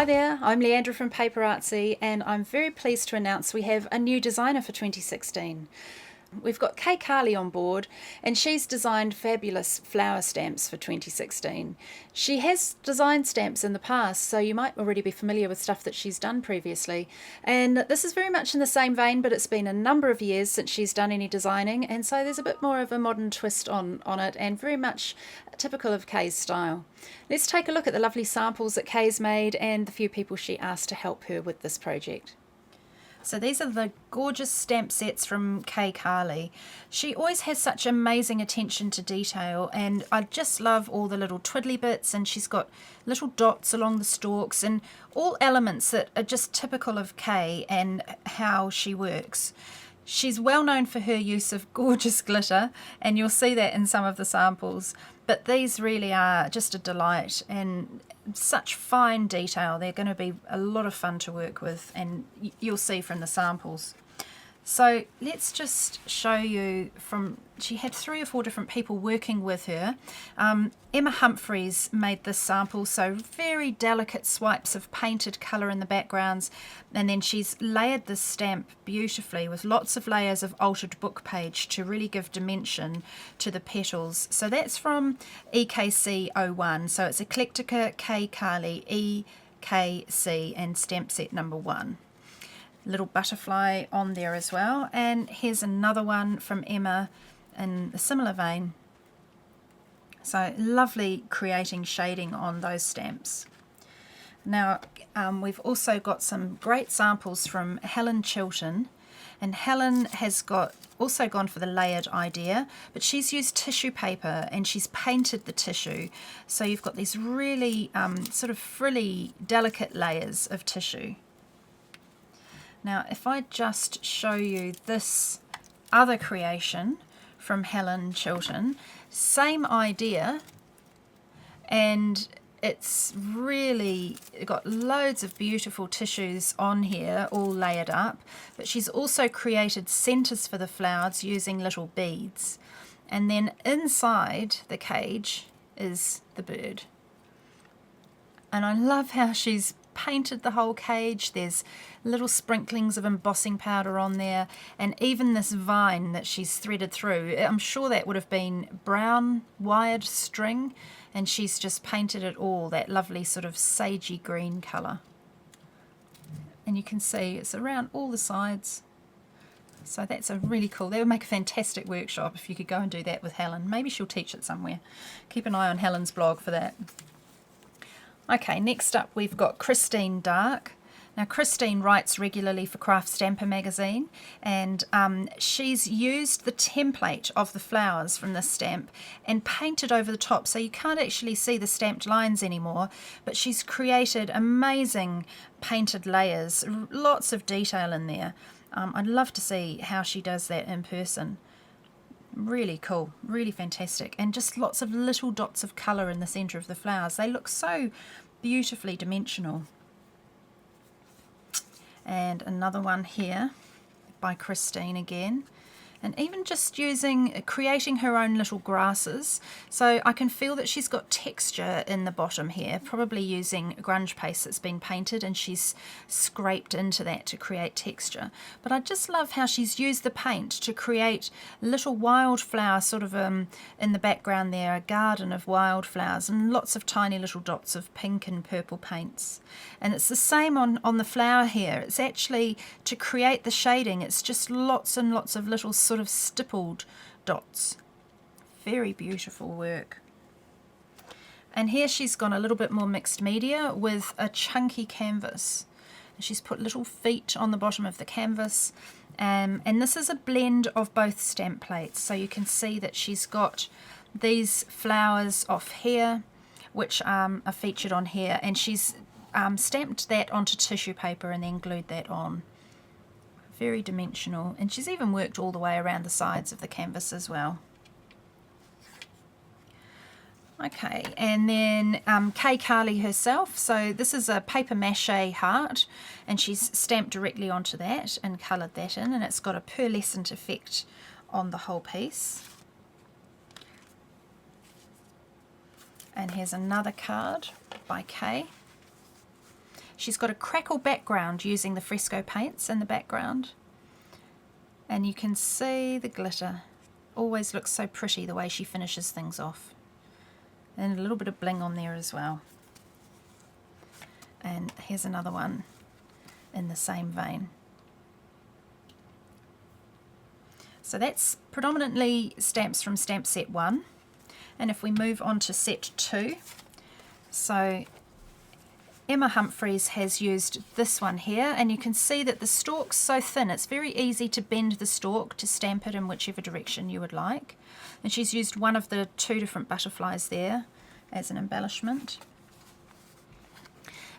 Hi there, I'm Leandra from PaperArtsy, and I'm very pleased to announce we have a new designer for 2016. We've got Kay Carley on board, and she's designed fabulous flower stamps for 2016. She has designed stamps in the past, so you might already be familiar with stuff that she's done previously. And this is very much in the same vein, but it's been a number of years since she's done any designing, and so there's a bit more of a modern twist on it, and very much typical of Kay's style. Let's take a look at the lovely samples that Kay's made and the few people she asked to help her with this project. So these are the gorgeous stamp sets from Kay Carley. She always has such amazing attention to detail, and I just love all the little twiddly bits, and she's got little dots along the stalks and all elements that are just typical of Kay and how she works. She's well known for her use of gorgeous glitter, and you'll see that in some of the samples, but these really are just a delight and such fine detail. They're going to be a lot of fun to work with, and you'll see from the samples. So let's just show you from, she had 3 or 4 different people working with her. Emma Humphreys made this sample, so very delicate swipes of painted colour in the backgrounds, and then she's layered this stamp beautifully with lots of layers of altered book page to really give dimension to the petals. So that's from EKC01, so it's Eclectica Kay Carley EKC and stamp set number 1. Little butterfly on there as well, and here's another one from Emma in a similar vein. So lovely creating shading on those stamps. Now we've also got some great samples from Helen Chilton, and Helen has also gone for the layered idea, but she's used tissue paper and she's painted the tissue, so you've got these really sort of frilly, delicate layers of tissue. Now if I just show you this other creation from Helen Chilton, same idea, and it's really got loads of beautiful tissues on here all layered up, but she's also created centers for the flowers using little beads, and then inside the cage is the bird. And I love how she's painted the whole cage. There's little sprinklings of embossing powder on there, and even this vine that she's threaded through, I'm sure that would have been brown wired string, and she's just painted it all that lovely sort of sagey green colour. And you can see it's around all the sides. So that's a really cool, that would make a fantastic workshop if you could go and do that with Helen. Maybe she'll teach it somewhere. Keep an eye on Helen's blog for that. Okay, next up we've got Christine Dark. Now Christine writes regularly for Craft Stamper magazine, and she's used the template of the flowers from this stamp and painted over the top, so you can't actually see the stamped lines anymore, but she's created amazing painted layers, lots of detail in there. I'd love to see how she does that in person. Really cool, really fantastic, and just lots of little dots of colour in the centre of the flowers. They look so beautifully dimensional. And another one here by Christine again, and even just creating her own little grasses. So I can feel that she's got texture in the bottom here, probably using grunge paste that's been painted, and she's scraped into that to create texture. But I just love how she's used the paint to create little wildflower sort of in the background there, a garden of wildflowers and lots of tiny little dots of pink and purple paints. And it's the same on the flower here. It's actually, to create the shading, it's just lots and lots of little sort of stippled dots. Very beautiful work. And here she's gone a little bit more mixed media with a chunky canvas. She's put little feet on the bottom of the canvas, and this is a blend of both stamp plates, so you can see that she's got these flowers off here which are featured on here, and she's stamped that onto tissue paper and then glued that on. Very dimensional, and she's even worked all the way around the sides of the canvas as well. Okay, and then Kay Carley herself, so this is a paper mache heart, and she's stamped directly onto that and coloured that in, and it's got a pearlescent effect on the whole piece. And here's another card by Kay. She's got a crackle background using the fresco paints in the background. And you can see the glitter. Always looks so pretty the way she finishes things off. And a little bit of bling on there as well. And here's another one in the same vein. So that's predominantly stamps from stamp set 1. And if we move on to set 2, so Emma Humphreys has used this one here, and you can see that the stalk's so thin it's very easy to bend the stalk to stamp it in whichever direction you would like. And she's used one of the 2 different butterflies there as an embellishment.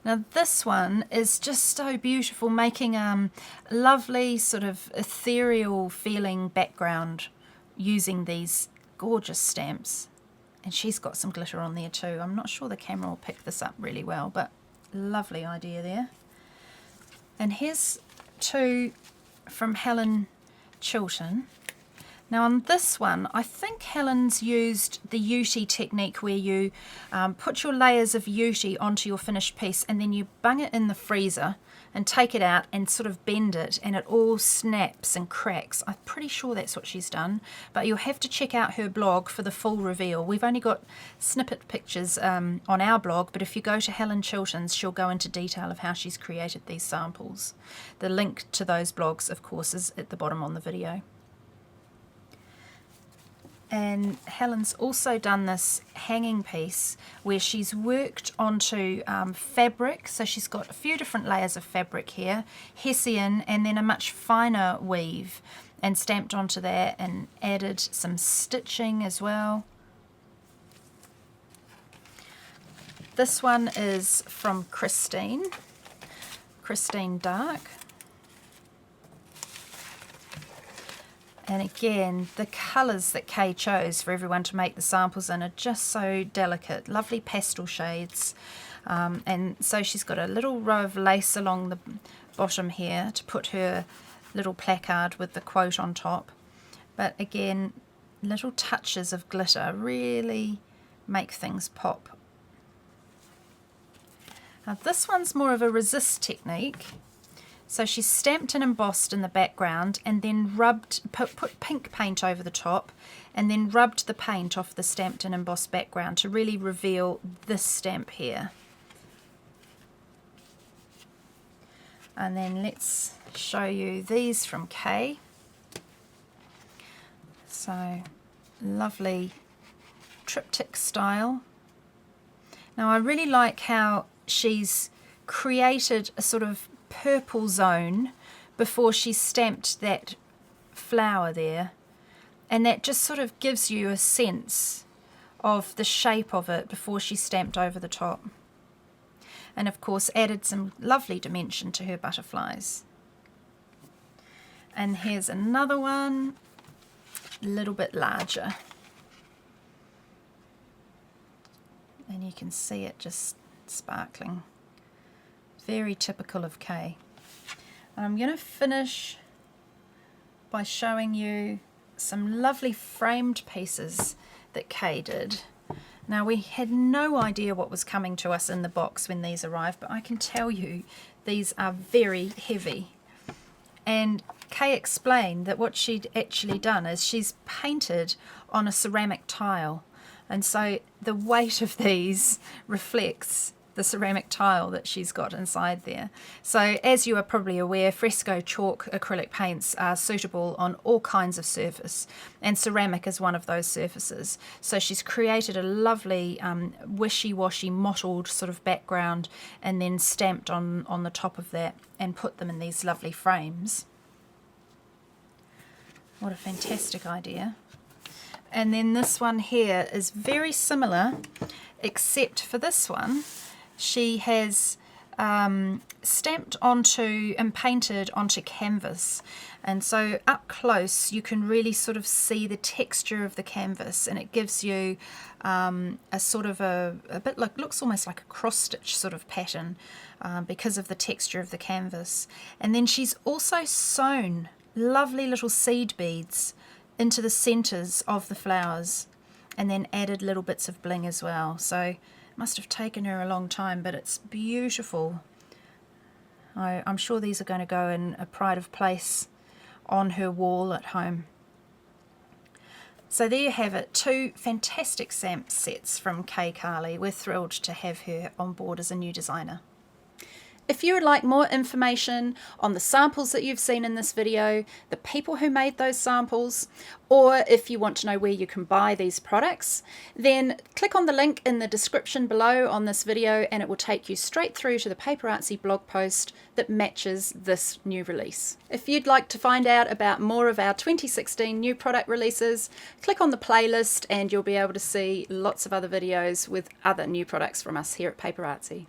Now this one is just so beautiful, making a lovely sort of ethereal feeling background using these gorgeous stamps. And she's got some glitter on there too. I'm not sure the camera will pick this up really well, but lovely idea there. And here's 2 from Helen Chilton. Now on this one, I think Helen's used the Uti technique where you put your layers of Uti onto your finished piece and then you bung it in the freezer and take it out and sort of bend it and it all snaps and cracks. I'm pretty sure that's what she's done, but you'll have to check out her blog for the full reveal. We've only got snippet pictures on our blog, but if you go to Helen Chilton's, she'll go into detail of how she's created these samples. The link to those blogs, of course, is at the bottom on the video. And Helen's also done this hanging piece where she's worked onto fabric. So she's got a few different layers of fabric here, Hessian, and then a much finer weave, and stamped onto that and added some stitching as well. This one is from Christine Dark. And again, the colours that Kay chose for everyone to make the samples in are just so delicate, lovely pastel shades. And so she's got a little row of lace along the bottom here to put her little placard with the quote on top. But again, little touches of glitter really make things pop. Now this one's more of a resist technique. So she's stamped and embossed in the background and then put pink paint over the top and then rubbed the paint off the stamped and embossed background to really reveal this stamp here. And then let's show you these from Kay. So lovely triptych style. Now I really like how she's created a sort of purple zone before she stamped that flower there, and that just sort of gives you a sense of the shape of it before she stamped over the top, and of course added some lovely dimension to her butterflies. And here's another one, a little bit larger, and you can see it just sparkling. Very typical of Kay. I'm going to finish by showing you some lovely framed pieces that Kay did. Now we had no idea what was coming to us in the box when these arrived, but I can tell you these are very heavy. And Kay explained that what she'd actually done is she's painted on a ceramic tile, and so the weight of these reflects the ceramic tile that she's got inside there. So as you are probably aware, fresco chalk acrylic paints are suitable on all kinds of surface, and ceramic is one of those surfaces. So she's created a lovely wishy-washy mottled sort of background and then stamped on the top of that and put them in these lovely frames. What a fantastic idea. And then this one here is very similar, except for this one she has stamped onto and painted onto canvas, and so up close you can really sort of see the texture of the canvas, and it gives you a sort of a bit like, looks almost like a cross stitch sort of pattern because of the texture of the canvas. And then she's also sewn lovely little seed beads into the centers of the flowers and then added little bits of bling as well. So must have taken her a long time, but it's beautiful I'm sure these are going to go in a pride of place on her wall at home. So there you have it, 2 fantastic stamp sets from Kay Carley. We're thrilled to have her on board as a new designer. If you would like more information on the samples that you've seen in this video, the people who made those samples, or if you want to know where you can buy these products, then click on the link in the description below on this video and it will take you straight through to the PaperArtsy blog post that matches this new release. If you'd like to find out about more of our 2016 new product releases, click on the playlist and you'll be able to see lots of other videos with other new products from us here at PaperArtsy.